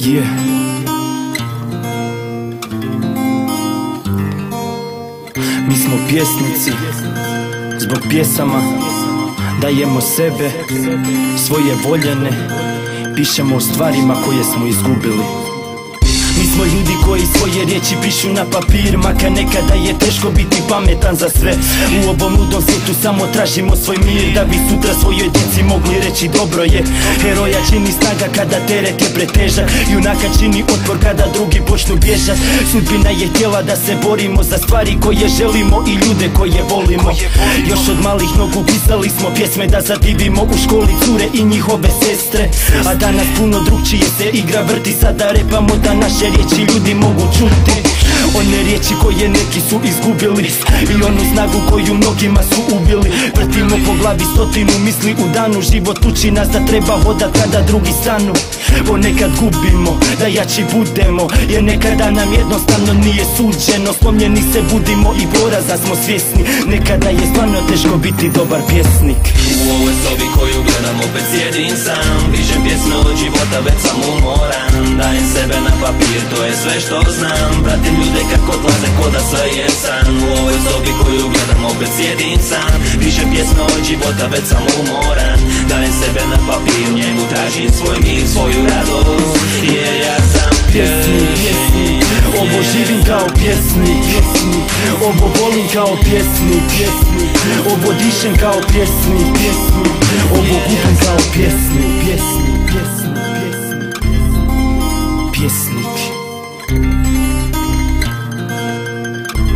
Yeah. Mi smo pjesnici, zbog pjesama dajemo sebe, svoje voljene, pišemo o stvarima koje smo izgubili. Mi smo ljudi koji svoje riječi pišu na papir, makar nekada je teško biti pametan za sve. U ovom ludom svijetu samo tražimo svoj mir, da bi sutra svojoj djeci mogli reći dobro je. Heroja čini snaga kada teret je pretežak, junaka čini otpor kada drugi počnu bježat. Sudbina je htjela da se borimo za stvari koje želimo i ljude koje volimo. Još od malih nogu pisali smo pjesme da zadivimo u školi cure i njihove sestre. A danas puno drugčije se igra vrti, sada repamo da naše riječi ljudi mogu čuti. One riječi koje neki su izgubili i onu snagu koju mnogima su ubili. Vrtimo po glavi stotinu misli u danu, život uči nas da treba hodat kada drugi stanu. Ponekad gubimo da jači budemo, jer nekada nam jednostavno nije suđeno. Slomljeni se budimo i poraza smo svjesni, nekada je stvarno teško biti dobar pjesnik. U ovoj sobi koju gledam opet sjedim sam, pišem pjesme od života, već sam umoran. Dajem sebe na papir, to je sve što znam, pratim ljude kako odlaze ko da sve je san. U ovoj sobi koju gledam opet sjedim sam, pišem pjesme od života, već sam umoran. Dajem sebe na papir, njemu tražim svoj mir, svoju radost, jer ja sam pjesnik. Ovo živim kao pjesnik, ovo volim kao pjesnik, ovo dišem kao pjesnik, ovo gubim kao pjesnik. Pjesnik.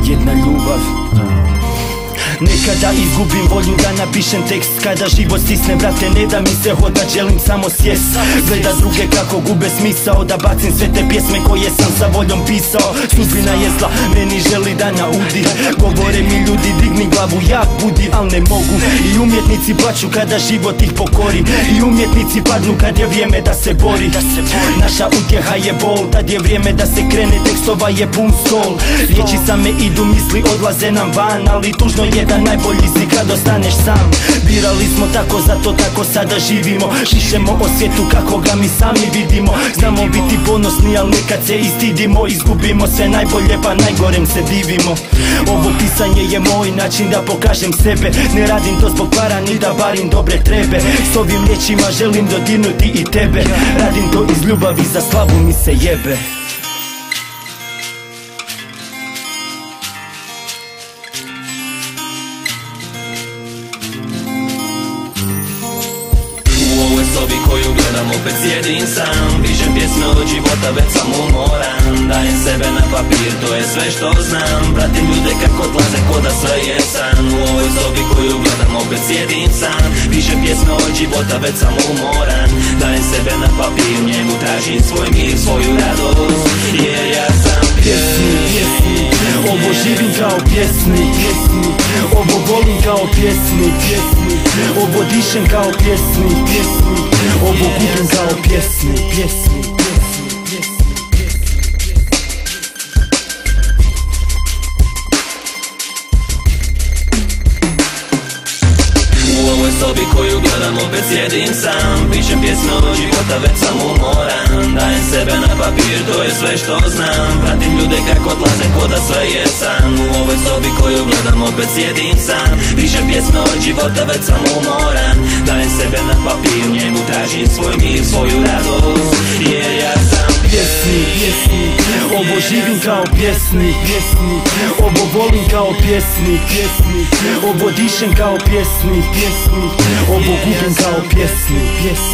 Jedna ljubav. Nekada izgubim volju da napišem tekst, kada život stisne, brate, ne da mi se hodat, želim samo sjest. Gleda druge kako gube smisao, da bacim sve te pjesme koje sam sa voljom pisao. Sudbina je zla, meni želi da naudi, govore mi ljudi digni glavu, jak budi, al ne mogu. I umjetnici plaću kada život ih pokori, i umjetnici padnu kad je vrijeme da se bori. Naša utjeha je bol, tad je vrijeme da se krene, tekstova je pun stol. Riječi same idu, misli odlaze nam van, ali tužno je da najbolji si kad ostaneš sam. Birali smo tako, zato tako sada živimo, pišemo o svijetu kako ga mi sami vidimo. Znamo biti ponosni, al nekad se istidimo, izgubimo sve najbolje pa najgorem se divimo. Ovo pisanje je moj način da pokažem sebe, ne radim to zbog para ni da barim dobre trebe. S ovim riječima želim dodirnuti i tebe, radim to iz ljubavi, za slavu mi se jebe. sobi koju gledam opet sjedim sam, pišem pjesme od života, već sam umoran. Dajem sebe na papir, to je sve što znam, pratim ljude kako odlaze ko da sve je san. U ovoj sobi koju gledam opet sjedim sam, pišem pjesme od života, već sam umoran. Dajem sebe na papir, njemu tražim svoj mir, svoju radost, jer ja sam pjesnik. Ovo živim kao pjesnik, ovo volim kao pjesnik, ovo dišem kao pjesnik, ovo gubim kao pjesnik. U ovoj sobi koju gledam opet sjedim sam, pišem pjesme od života, već sam umoran. Dajem sebe na papir, to je sve što znam, pratim ljude kako odlaze ko da sve je san. U ovoj sobi koju gledam opet sjedim sam, pišem pjesme od života, već sam umoran. Dajem sebe na papir, njemu tražim svoj mir, svoju radost, jer ja sam pjesnik. Ovo živim kao pjesnik, ovo volim kao pjesnik, ovo dišem kao pjesnik, ovo gubim kao pjesnik.